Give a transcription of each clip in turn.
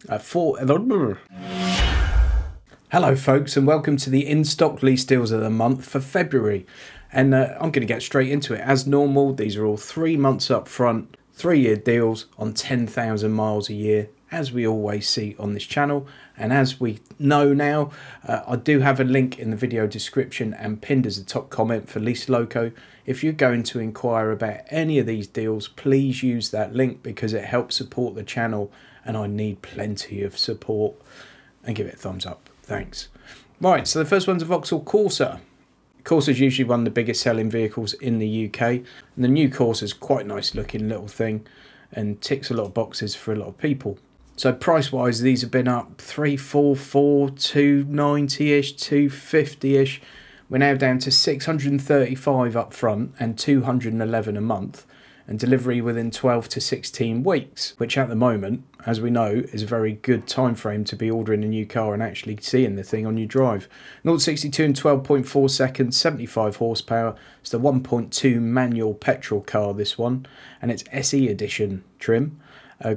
Hello folks, and welcome to the in-stock lease deals of the month for February. And I'm going to get straight into it. As normal, these are all 3 months up front, 3-year deals on 10,000 miles a year, as we always see on this channel. And as we know now, I do have a link in the video description and pinned as a top comment for Lease Loco. If you're going to inquire about any of these deals, please use that link because it helps support the channel and I need plenty of support. And give it a thumbs up. Thanks. Right, so the first one's a Voxel Courser. Corsa is usually one of the biggest selling vehicles in the UK. And the new Corsa is quite a nice looking little thing and ticks a lot of boxes for a lot of people. So price wise, these have been up 344, 290-ish, 250-ish. We're now down to 635 up front and 211 a month. And delivery within 12 to 16 weeks, which at the moment, as we know, is a very good time frame to be ordering a new car and actually seeing the thing on your drive. 0-62 in 12.4 seconds, 75 horsepower. It's the 1.2 manual petrol car, this one, and it's SE edition trim.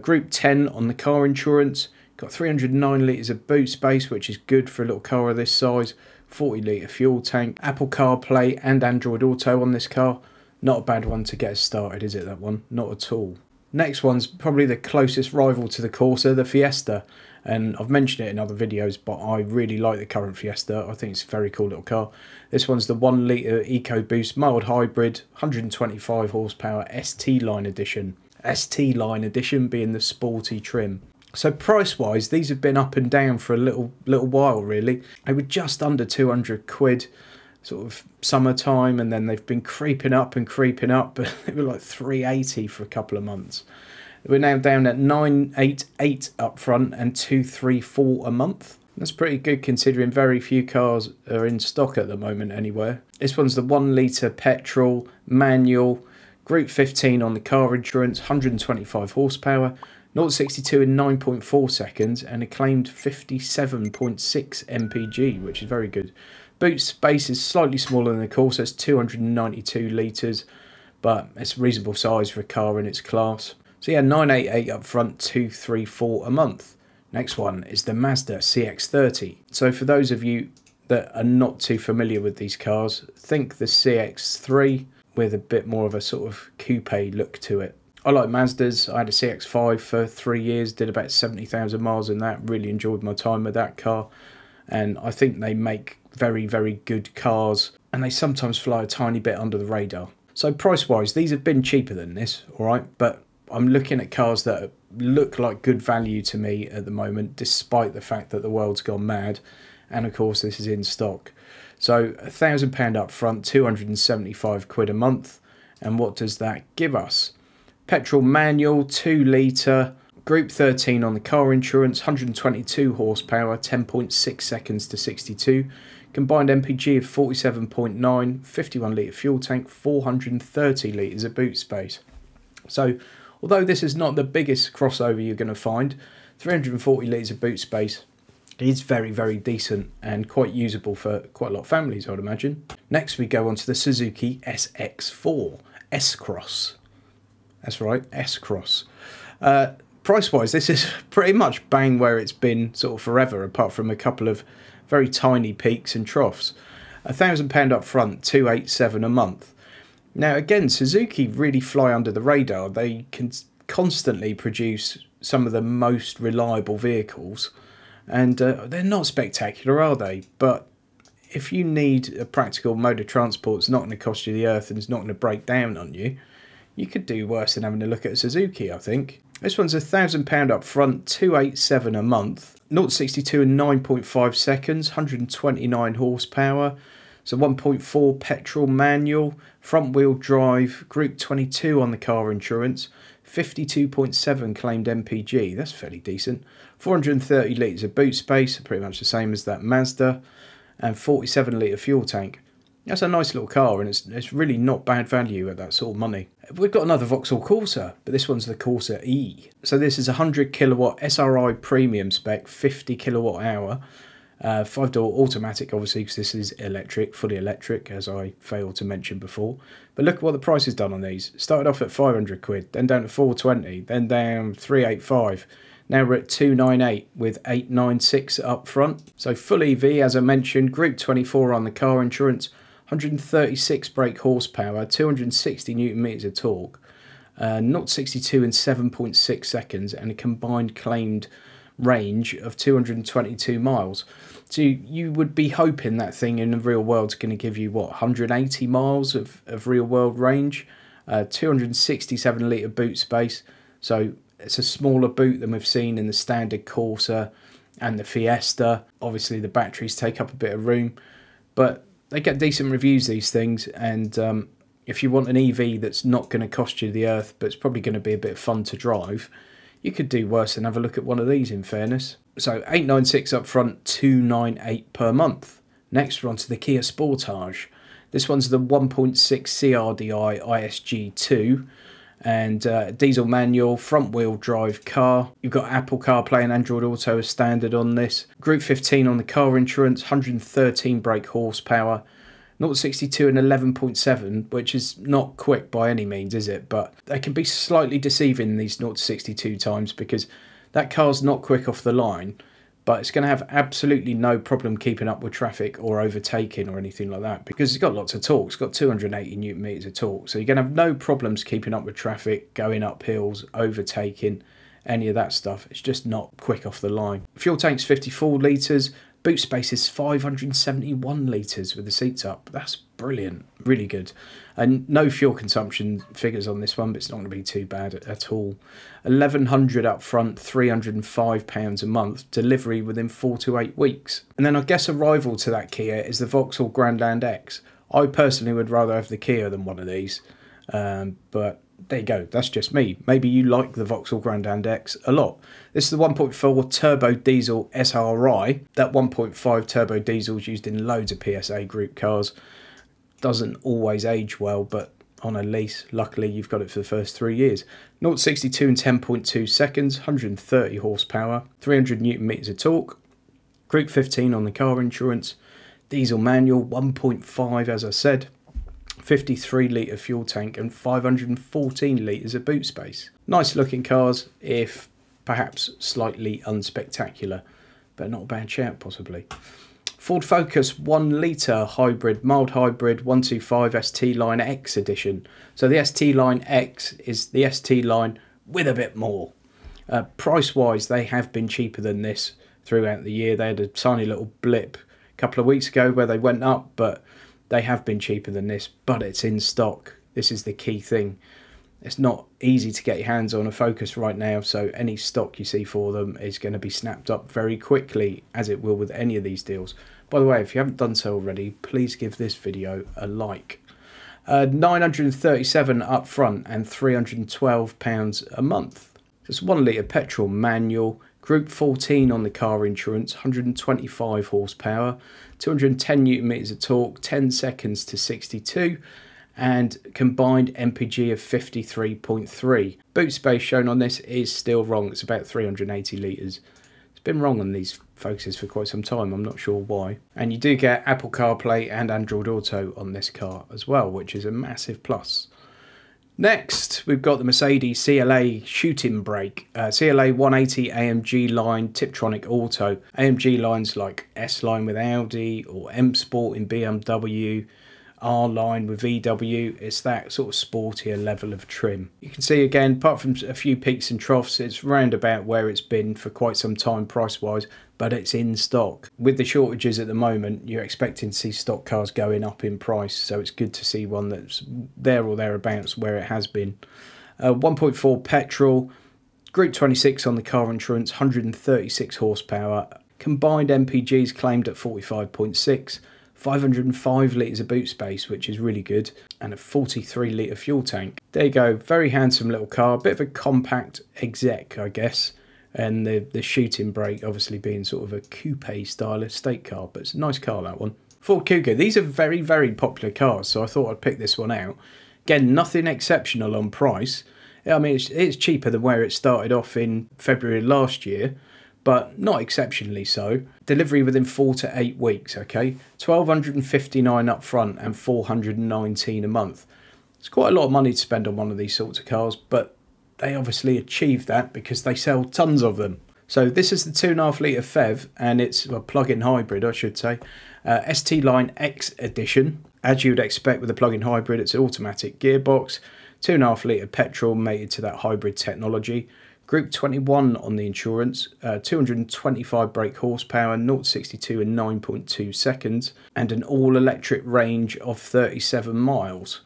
Group 10 on the car insurance. Got 309 litres of boot space, which is good for a little car of this size. 40 litre fuel tank. Apple CarPlay and Android Auto on this car. Not a bad one to get us started, is it, that one? Not at all. Next one's probably the closest rival to the Corsa, the Fiesta. And I've mentioned it in other videos, but I really like the current Fiesta. I think it's a very cool little car. This one's the 1 litre EcoBoost mild hybrid, 125 horsepower ST line edition. ST line edition being the sporty trim. So price-wise, these have been up and down for a little while, really. They were just under 200 quid. Sort of summertime, and then they've been creeping up, but they were like 380 for a couple of months. We're now down at 988 up front and 234 a month. That's pretty good considering very few cars are in stock at the moment anywhere. This one's the 1 litre petrol manual, group 15 on the car insurance, 125 horsepower, 0-62 in 9.4 seconds, and a claimed 57.6 mpg, which is very good. Boot space is slightly smaller than the Corsa, it's 292 litres, but it's a reasonable size for a car in its class. So yeah, 988 up front, 234 a month. Next one is the Mazda Cx-30. So for those of you that are not too familiar with these cars, think the Cx-3 with a bit more of a sort of coupe look to it. I like Mazdas. I had a Cx-5 for 3 years, did about 70,000 miles in that, really enjoyed my time with that car. And I think they make very, very good cars, and they sometimes fly a tiny bit under the radar. So price wise, these have been cheaper than this, all right, but I'm looking at cars that look like good value to me at the moment, despite the fact that the world's gone mad, and of course this is in stock. So £1,000 up front, 275 quid a month. And what does that give us? Petrol manual, 2 litre, group 13 on the car insurance, 122 horsepower, 10.6 seconds to 62. Combined MPG of 47.9, 51 litre fuel tank, 430 litres of boot space. So, although this is not the biggest crossover you're going to find, 340 litres of boot space is very, very decent and quite usable for quite a lot of families, I would imagine. Next we go on to the Suzuki SX4 S-Cross. That's right, S-Cross. Price-wise, this is pretty much bang where it's been sort of forever, apart from a couple of very tiny peaks and troughs. £1,000 up front, 287 a month. Now again, Suzuki really fly under the radar. They can constantly produce some of the most reliable vehicles, and they're not spectacular, are they? But if you need a practical mode of transport that's not going to cost you the earth and it's not going to break down on you, you could do worse than having a look at a Suzuki, I think. This one's £1,000 up front, 287 a month. 0-62 in 9.5 seconds, 129 horsepower. So 1.4 petrol manual, front wheel drive, group 22 on the car insurance, 52.7 claimed MPG. That's fairly decent. 430 litres of boot space, pretty much the same as that Mazda, and 47 litre fuel tank. That's a nice little car, and it's really not bad value at that sort of money. We've got another Voxel Courser, but this one's the Corsa E. So this is a 100 kilowatt SRI premium spec, 50 kilowatt hour, 5-door automatic, obviously, because this is electric, fully electric, as I failed to mention before. But look at what the price has done on these. Started off at 500 quid, then down to 420, then down 385. Now we're at 298 with 896 up front. So full EV, as I mentioned, Group 24 on the car insurance, 136 brake horsepower, 260 newton meters of torque, 0 to 62 in 7.6 seconds, and a combined claimed range of 222 miles. So you would be hoping that thing in the real world is going to give you, what, 180 miles of real world range, 267 litre boot space. So it's a smaller boot than we've seen in the standard Corsa and the Fiesta. Obviously the batteries take up a bit of room, but they get decent reviews, these things. And if you want an EV that's not going to cost you the earth, but it's probably going to be a bit of fun to drive, you could do worse than have a look at one of these, in fairness. So 896 up front, 298 per month. Next we're on to the Kia Sportage. This one's the 1.6 CRDI ISG2 and diesel manual, front wheel drive car. You've got Apple CarPlay and Android Auto as standard on this. Group 15 on the car insurance, 113 brake horsepower, 0 to 62 in 11.7, which is not quick by any means, is it? But they can be slightly deceiving, these 0 to 62 times, because that car's not quick off the line, but it's going to have absolutely no problem keeping up with traffic or overtaking or anything like that, because it's got lots of torque. It's got 280 newton meters of torque, so you're going to have no problems keeping up with traffic, going up hills, overtaking, any of that stuff. It's just not quick off the line. Fuel tank's 54 litres. Boot space is 571 litres with the seats up. That's brilliant, really good. And no fuel consumption figures on this one, but it's not going to be too bad at all. 1,100 up front, £305 a month, delivery within 4 to 8 weeks. And then I guess a rival to that Kia is the Voxel Grandland X. I personally would rather have the Kia than one of these, but there you go, that's just me. Maybe you like the Voxel Grandland X a lot. This is the 1.4 turbo diesel SRI. That 1.5 turbo diesel is used in loads of PSA group cars. Doesn't always age well, but on a lease, luckily you've got it for the first 3 years. 0 to 62 in 10.2 seconds, 130 horsepower, 300 newton meters of torque. Group 15 on the car insurance. Diesel manual, 1.5 as I said. 53 litre fuel tank and 514 litres of boot space. Nice looking cars, if perhaps slightly unspectacular, but not a bad shout possibly. Ford Focus 1 litre hybrid, mild hybrid 125 ST Line X edition. So the ST Line X is the ST Line with a bit more. Price wise, they have been cheaper than this throughout the year. They had a tiny little blip a couple of weeks ago where they went up, but they have been cheaper than this, but it's in stock. This is the key thing. It's not easy to get your hands on a Focus right now, so any stock you see for them is going to be snapped up very quickly, as it will with any of these deals. By the way, if you haven't done so already, please give this video a like. 937 up front and £312 a month. It's 1 litre petrol manual. Group 14 on the car insurance, 125 horsepower, 210 newton meters of torque, 10 seconds to 62, and combined MPG of 53.3. Boot space shown on this is still wrong. It's about 380 litres. It's been wrong on these Focuses for quite some time. I'm not sure why. And you do get Apple CarPlay and Android Auto on this car as well, which is a massive plus. Next, we've got the Mercedes CLA shooting brake, CLA 180 AMG line Tiptronic Auto. AMG lines like S line with Audi or M Sport in BMW, R line with VW. It's that sort of sportier level of trim. You can see again, apart from a few peaks and troughs, it's round about where it's been for quite some time price wise, but it's in stock. With the shortages at the moment, you're expecting to see stock cars going up in price, so it's good to see one that's there or thereabouts where it has been. 1.4 petrol, Group 26 on the car insurance, 136 horsepower, combined MPGs claimed at 45.6, 505 litres of boot space, which is really good, and a 43 litre fuel tank. There you go, very handsome little car, a bit of a compact exec, I guess. And the shooting brake obviously being sort of a coupe style estate car, but it's a nice car, that one. Ford Kuga, these are very, very popular cars, so I thought I'd pick this one out. Again, nothing exceptional on price. I mean, it's cheaper than where it started off in February last year, but not exceptionally so. Delivery within 4 to 8 weeks, okay? $1,259 up front and $419 a month. It's quite a lot of money to spend on one of these sorts of cars, but they obviously achieve that because they sell tons of them. So this is the 2.5 litre PHEV, and it's a plug-in hybrid, I should say. ST Line X edition. As you would expect with a plug-in hybrid, it's an automatic gearbox, 2.5 litre petrol mated to that hybrid technology. Group 21 on the insurance, 225 brake horsepower, 0 to 62 in 9.2 seconds, and an all-electric range of 37 miles.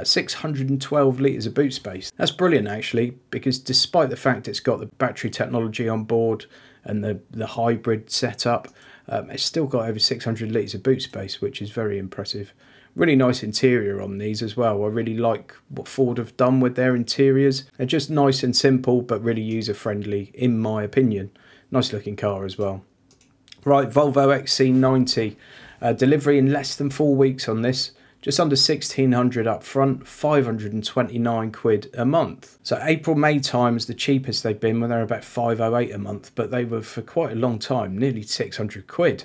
612 litres of boot space. That's brilliant actually, because despite the fact it's got the battery technology on board and the hybrid setup, it's still got over 600 litres of boot space, which is very impressive. Really nice interior on these as well. I really like what Ford have done with their interiors. They're just nice and simple, but really user-friendly, in my opinion. Nice looking car as well. Right, Volvo Xc90. Delivery in less than 4 weeks on this. Just under 1,600 up front, 529 quid a month. So April-May times, the cheapest they've been when they're about 508 a month, but they were for quite a long time, nearly 600 quid.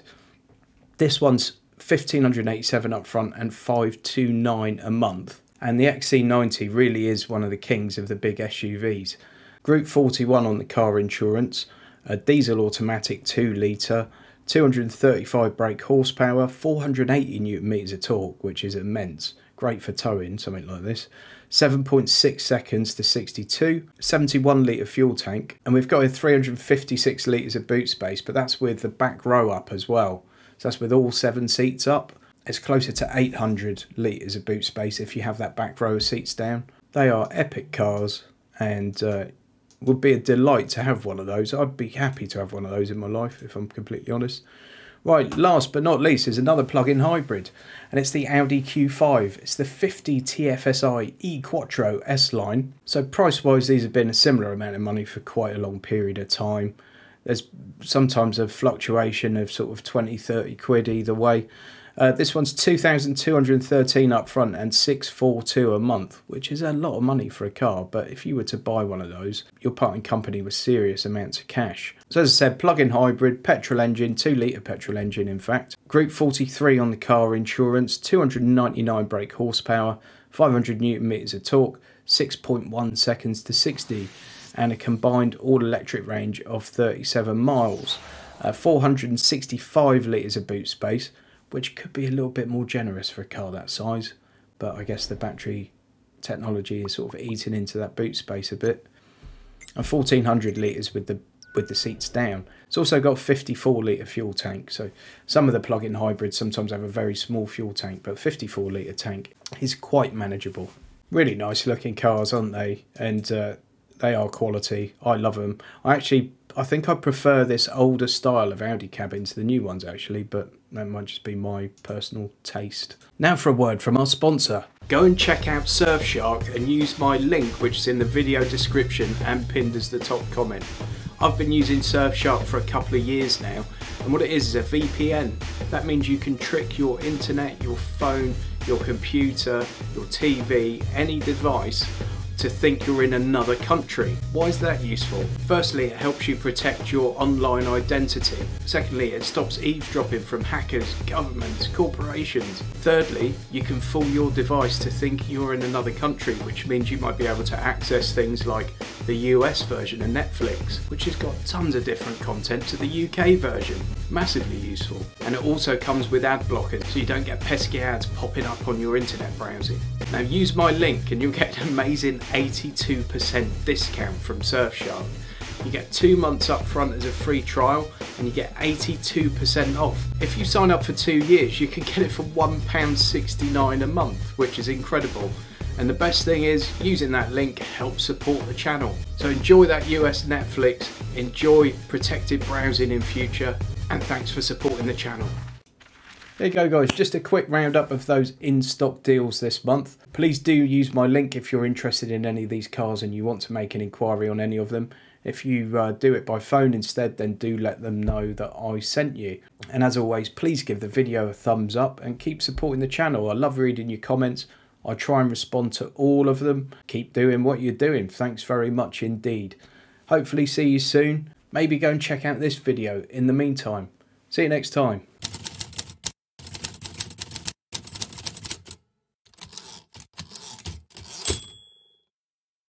This one's 1,587 up front and 529 a month. And the XC90 really is one of the kings of the big SUVs. Group 41 on the car insurance, a diesel automatic 2 litre, 235 brake horsepower, 480 newton meters of torque, which is immense. Great for towing, something like this. 7.6 seconds to 62, 71 litre fuel tank, and we've got a 356 litres of boot space, but that's with the back row up as well. So that's with all 7 seats up. It's closer to 800 litres of boot space if you have that back row of seats down. They are epic cars, and would be a delight to have one of those. I'd be happy to have one of those in my life, if I'm completely honest. Right, last but not least is another plug-in hybrid, and it's the Audi Q5. It's the 50 TFSI e-Quattro S-Line. So price-wise, these have been a similar amount of money for quite a long period of time. There's sometimes a fluctuation of sort of 20, 30 quid either way. This one's 2,213 up front and 642 a month, which is a lot of money for a car. But if you were to buy one of those, you're parting company with serious amounts of cash. So as I said, plug-in hybrid, petrol engine, 2 litre petrol engine in fact. Group 43 on the car insurance, 299 brake horsepower, 500 newton meters of torque, 6.1 seconds to 60. And a combined all-electric range of 37 miles, 465 litres of boot space, which could be a little bit more generous for a car that size, but I guess the battery technology is sort of eating into that boot space a bit. And 1,400 litres with the seats down. It's also got a 54 litre fuel tank, so some of the plug-in hybrids sometimes have a very small fuel tank, but 54 litre tank is quite manageable. Really nice looking cars, aren't they? And they are quality. I love them. I think I prefer this older style of Audi cabin to the new ones actually, but that might just be my personal taste. Now for a word from our sponsor. Go and check out Surfshark and use my link, which is in the video description and pinned as the top comment. I've been using Surfshark for a couple of years now, and what it is a VPN. That means you can trick your internet, your phone, your computer, your TV, any device to think you're in another country. Why is that useful? Firstly, it helps you protect your online identity. Secondly, it stops eavesdropping from hackers, governments, corporations. Thirdly, you can fool your device to think you're in another country, which means you might be able to access things like the US version of Netflix, which has got tons of different content to the UK version. Massively useful. And it also comes with ad blockers, so you don't get pesky ads popping up on your internet browsing. Now use my link and you'll get an amazing 82% discount from Surfshark. You get 2 months up front as a free trial and you get 82% off. If you sign up for 2 years, you can get it for £1.69 a month, which is incredible. And the best thing is, using that link helps support the channel. So enjoy that US Netflix, enjoy protected browsing in future, and thanks for supporting the channel. There you go guys, just a quick roundup of those in-stock deals this month. Please do use my link if you're interested in any of these cars and you want to make an inquiry on any of them. If you do it by phone instead, then do let them know that I sent you. And as always, please give the video a thumbs up and keep supporting the channel. I love reading your comments. I try and respond to all of them. Keep doing what you're doing. Thanks very much indeed. Hopefully see you soon. Maybe go and check out this video in the meantime. See you next time.